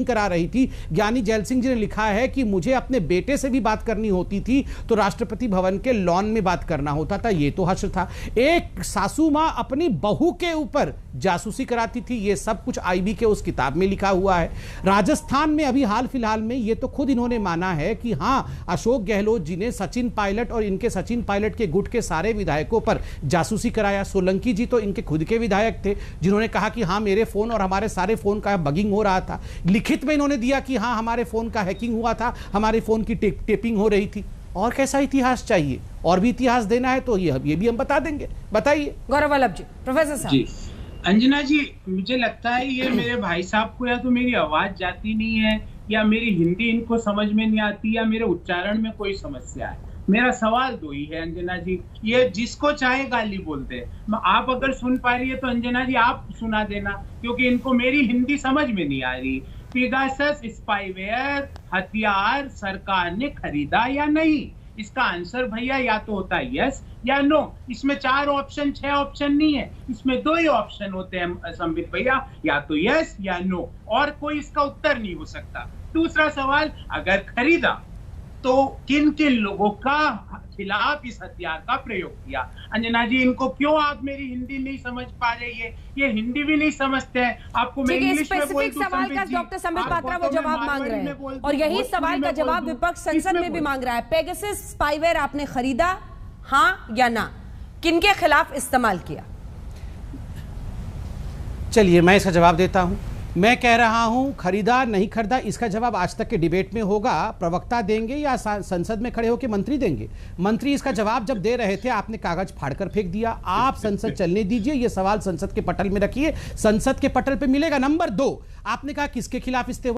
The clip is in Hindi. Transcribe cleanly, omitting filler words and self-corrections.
करा रही थी। ज्ञानी जैल सिंह जी ने लिखा है कि मुझे अपने बेटे से भी बात करनी होती थी तो राष्ट्रपति भवन के लॉन में बात करना होता था। ये तो हश्र था। एक सासू मां अपनी बहू के ऊपर जासूसी कराती थी। ये सब कुछ आईबी के उस किताब में लिखा हुआ है। राजस्थान में अभी हाल फिलहाल में ये तो खुद इन्होंने माना है कि हां, अशोक गहलोत जी ने सचिन पायलट और इनके सचिन पायलट के गुट के सारे विधायकों पर जासूसी कराया। सोलंकी जी तो इनके खुद के विधायक थे जिन्होंने कहा कि हां, मेरे फोन और हमारे सारे फोन का बगिंग हो रहा था। लिखित में इन्होंने दिया कि हां, हमारे फोन का हैकिंग हुआ था, हमारे फोन की टेपिंग हो रही थी। और कैसा इतिहास चाहिए? और भी इतिहास देना है तो ये भी हम बता देंगे। बताइए गौरव वल्लभ जी। प्रोफेसर साहब जी, अंजना जी, मुझे लगता है ये मेरे भाई साहब को या तो मेरी आवाज जाती नहीं है, या मेरी हिंदी इनको समझ में नहीं आती, या मेरे उच्चारण में कोई समस्या है। मेरा सवाल दो ही है अंजना जी। ये जिसको चाहे गाली बोलते हैं। आप अगर सुन पा रही है तो अंजना जी आप सुना देना, क्योंकि इनको मेरी हिंदी समझ में नहीं आ रही। पेगासस स्पाईवेयर हथियार सरकार ने खरीदा या नहीं? इसका आंसर भैया या तो होता है यस या नो। इसमें 4 ऑप्शन 6 ऑप्शन नहीं है, इसमें 2 ही ऑप्शन होते हैं संबित भैया, या तो यस या नो, और कोई इसका उत्तर नहीं हो सकता। दूसरा सवाल, अगर खरीदा तो किन किन लोगों का खिलाफ इस हथियार का प्रयोग किया? अंजना जी, इनको क्यों आप मेरी हिंदी नहीं समझ पा रही है? ये हिंदी भी नहीं समझते हैं। आपको मैं इंग्लिश में बोल दूं, सवाल का डॉक्टर संबित पात्रा वो जवाब मांग रहे हैं, और यही सवाल का जवाब विपक्ष संसद में भी मांग रहा है। पेगासस स्पाईवेयर आपने खरीदा, हाँ या ना? किनके खिलाफ इस्तेमाल किया? चलिए मैं इसका जवाब देता हूं। मैं कह रहा हूं खरीदा नहीं खरीदा, इसका जवाब आज तक के डिबेट में होगा। प्रवक्ता देंगे या संसद में खड़े होकर मंत्री देंगे? मंत्री इसका जवाब जब दे रहे थे आपने कागज फाड़कर फेंक दिया। आप संसद चलने दीजिए, ये सवाल संसद के पटल में रखिए, संसद के पटल पे मिलेगा। नंबर 2, आपने कहा किसके खिलाफ इस्तेमाल